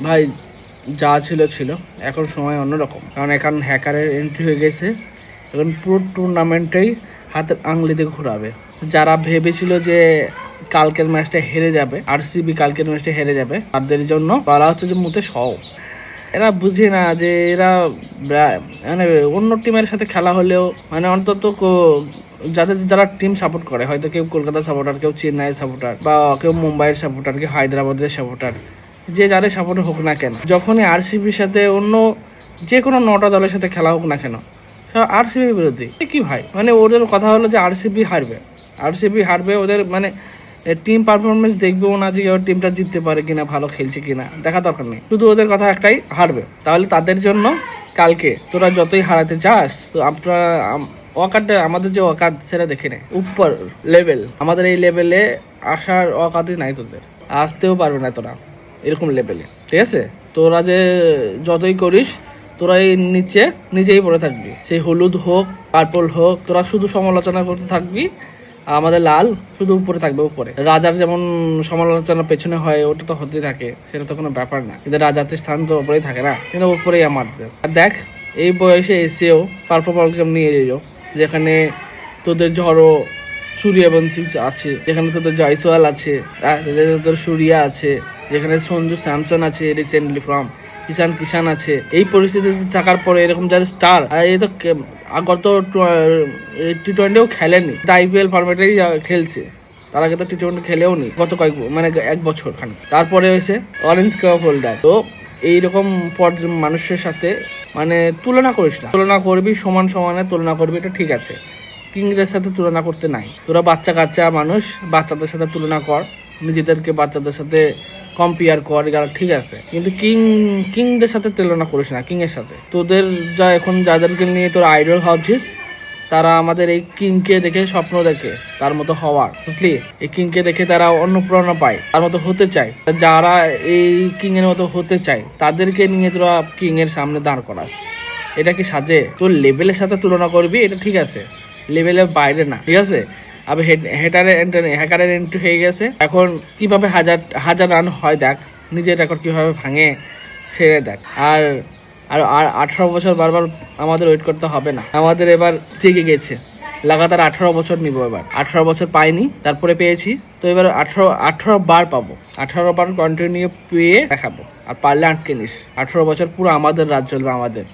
ভাই যা ছিল ছিল, এখন সময় অন্যরকম, কারণ এখন হ্যাকারের এন্ট্রি হয়ে গেছে। এখন পুরো টুর্নামেন্টেই হাতের আঙুলিতে ঘোরাবে। যারা ভেবেছিল যে কালকের ম্যাচটা হেরে যাবে, আরসিবি কালকের ম্যাচটা হেরে যাবে, তাদের জন্য বলা হচ্ছে যে মুতে সও। এরা বুঝে না যে এরা মানে অন্য টিমের সাথে খেলা হলেও মানে অন্তত যারা টিম সাপোর্ট করে, হয়তো কেউ কলকাতা সাপোর্টার, কেউ চেন্নাই সাপোর্টার, বা কেউ মুম্বাইয়ের সাপোর্টার, কেউ হায়দ্রাবাদের সাপোর্টার, যে যাদের সাপোর্ট হোক না কেন, যখনই আরসিবির সাথে অন্য যে কোনো 9টা দলের সাথে খেলা হোক না কেন, আরসিবি বিরোধী কি ভাই, মানে ওদের কথা হলো যে আরসিবি হারবে ওদের মানে টিম পারফরমেন্স দেখবেও না যে ওর টিমটা জিততে পারে কিনা, ভালো খেলছে কিনা, দেখা দরকার নেই, শুধু ওদের কথা একটাই, হারবে। তাহলে তাদের জন্য কালকে তোরা যতই হারাতে চাস, তো আপনারা ওয়াকারটা আমাদের যে ওয়াকার সেটা দেখে নে, উপর লেভেল, আমাদের এই লেভেলে আসার ওয়াকারই নাই, তোদের আসতেও পারবে না তোরা এরকম লেভেলে, ঠিক আছে? তোরা যে যতই করিস, তোরা এই নিচে নিজেই পড়ে থাকবি, সেই হলুদ হোক পার্পল হোক, তোরা শুধু সমালোচনা করতে থাকবি। আমাদের লাল শুধু উপরে থাকবে, উপরে। রাজার যেমন সমালোচনা পেছনে হয়, ওটা তো হতেই থাকে, সেটা তো কোনো ব্যাপার না, কিন্তু রাজার স্থান তো উপরেই থাকে না, কিন্তু উপরেই আমাদের। আর দেখ, এই বয়সে এসেও পারফরমেন্স নিয়ে যাও, যেখানে তোদের ঝড়ো সূর্যবংশী আছে, যেখানে তোদের জয়সওয়াল আছে, তোদের সূর্যা আছে, যেখানে সঞ্জু স্যামসন আছে রিসেন্টলি ফ্রম, ঈশান কিষান আছে। এই পরিস্থিতিতে থাকার পরে এরকম যারা স্টার, এই তো গত টি-20ও খেলেনি, আইপিএল ফরম্যাটেই খেলছে, তার আগে তো টি-20 খেলেও নি গত মানে 1 বছর খানিক, তারপরে হয়েছে অরেঞ্জ কাপ হোল্ডার। তো এইরকম মানুষের সাথে মানে তুলনা করিস না, তুলনা করবি সমান সমানে তুলনা করবি, এটা ঠিক আছে। কিংদের সাথে তুলনা করতে নাই, তোরা বাচ্চা কাচ্চা মানুষ, বাচ্চাদের সাথে তুলনা কর, নিজেদেরকে বাচ্চাদের সাথে কম্পেয়ার কর, এগুলো ঠিক আছে, কিন্তু কিংদের সাথে তুলনা করিস না। কিং এর সাথে তোদের যা এখন যাদেরকে নিয়ে তোর আইডল ভাবছিস, তারা আমাদের এই কিংকে দেখে স্বপ্ন দেখে তার মতো হওয়ার, বুঝলি? এই কিংকে দেখে তারা অনুপ্রেরণা পায়, তার মতো হতে চায়। যারা এই কিং এর মতো হতে চায়, তাদেরকে নিয়ে তোরা কিং এর সামনে দাঁড় করাস, এটা কি সাজে? তোর লেভেলের সাথে তুলনা করবি, এটা ঠিক আছে, লেভেলের বাইরে না, ঠিক আছে? আবার হ্যাকারের এন্ট্রি হয়ে গেছে, এখন কিভাবে হাজার রান হয় দেখ, নিজের রেকর্ড কিভাবে ভাঙে সেটা দেখ। আর আর আর 18 বছর বারবার আমাদের ওয়েট করতে হবে না, আমাদের এবার জেগে গেছে, লাগাতার 18 বছর নিব, এবার 18 বছর পাইনি, তারপরে পেয়েছি, তো এবার 18 বার পাবো, 18 বার কন্টিনিউ পেয়ে দেখাবো, আর পারলে আটকে নিস, 18 বছর পুরো আমাদের রাজ চলবে, আমাদের।